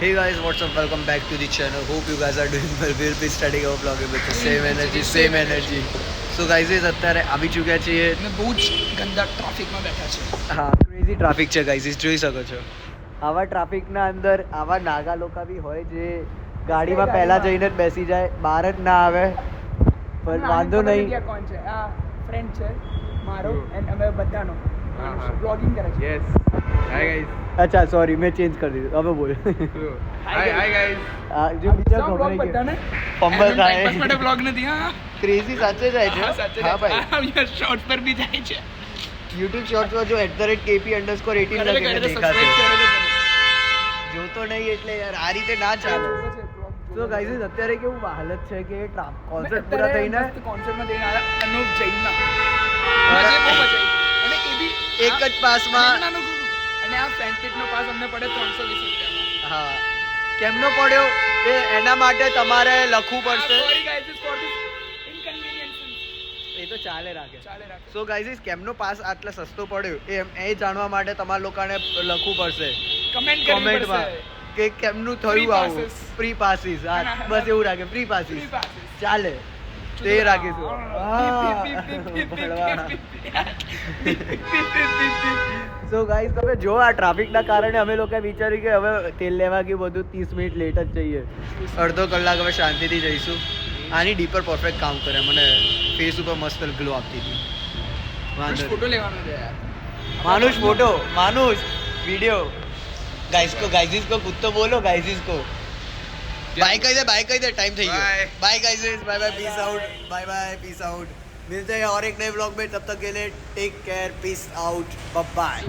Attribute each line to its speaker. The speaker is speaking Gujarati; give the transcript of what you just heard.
Speaker 1: Hey guys, what's up? Welcome back to the channel. Hope you guys are doing well. We'll be starting our vlog with the same energy. So guys, અત્યારે આવી ચૂક્યા છીએ
Speaker 2: અને બહુ જ ગંદા ટ્રાફિકમાં બેઠા છે.
Speaker 1: હા, ક્રેઝી ટ્રાફિક છે ગાઈઝ, જોઈ શકો છો. આવા ટ્રાફિકના અંદર આવા નાગા લોકો બી હોય જે ગાડીમાં પહેલા જઈને જ બેસી જાય, બહાર જ ના આવે. પણ વાંધો નહીં.
Speaker 2: કોણ છે? આ ફ્રેન્ડ છે મારો એન્ડ અમે બધાનો બ્લોગિંગ કરે છે.
Speaker 3: Yes. Hi guys.
Speaker 1: અચ્છા સોરી, મેં ચેન્જ કરી દીધું. હવે બોલ.
Speaker 3: Hi guys.
Speaker 1: આ જો બીજા
Speaker 2: બ્લોગ
Speaker 1: ખબર
Speaker 2: બધાને
Speaker 1: પંબર થાય.
Speaker 2: બસ માટે બ્લોગ નથી. હા
Speaker 1: ક્રેઝી સાચે જાય છે. હા ભાઈ,
Speaker 2: યાર શોર્ટ પર બી જાય છે.
Speaker 1: YouTube શોર્ટ્સમાં જો @kp_18 લખીને દેખાશે. જોતો નહીં એટલે યાર આ રીતે ના ચાલે. તો ગાઈઝ અત્યારે કેવું હાલત છે કે કોન્સર્ટ પૂરા થઈને
Speaker 2: કોન્સર્ટમાં જઈને આવ્યા અનુપ જૈનના મજા બહુ મજા આવી. અને એ બી
Speaker 1: એક જ પાસમાં.
Speaker 2: અને આ ફેનપીટનો પાસ અમને પડે 320 રૂપિયામાં.
Speaker 1: હા, કેમનો પડ્યો એ એના માટે તમારે લખવું પડશે.
Speaker 2: Sorry guys for this inconveniences.
Speaker 1: એ તો ચાલે રાખે.
Speaker 2: ચાલે રાખે.
Speaker 1: સો ગાઈઝ કેમનો પાસ આટલો સસ્તો પડ્યો એ જાણવા માટે તમારા લોકોને લખવું પડશે
Speaker 2: કમેન્ટ કરવી
Speaker 1: કોમેન્ટમાં
Speaker 2: પડશે
Speaker 1: કે કેમનું
Speaker 2: Free
Speaker 1: થયું આવું.
Speaker 2: passes.
Speaker 1: Free passes. હા, બસ એવું રાખે, ફ્રી પાસીસ
Speaker 2: Free passes.
Speaker 1: ચાલે. તે રાખીશું. સો ગાઈઝ તમે જો આ ટ્રાફિકના કારણે અમે લોકોએ વિચાર્યું કે હવે તેલ લેવા ગયું બધું 30 મિનિટ લેટ જ જઈએ. અડધો કલાક હવે શાંતિથી જઈશું. આની ડીપર પરફેક્ટ કામ કરે, મને ફેસ ઉપર મસ્ત ગ્લો આપતી હતી. વાંધો
Speaker 2: ફોટો લેવાનો છે યાર.
Speaker 1: मानुष फोटो, मानुष वीडियो. गाइस को कुछ तो बोलो गाइस को. बाय कर दे टाइम થઈ ગયો. Bye guys, bye bye, peace out. Bye bye, peace out. मिलते हैं और एक नए व्लॉग में. तब तक के लिए take care, peace out, bye bye.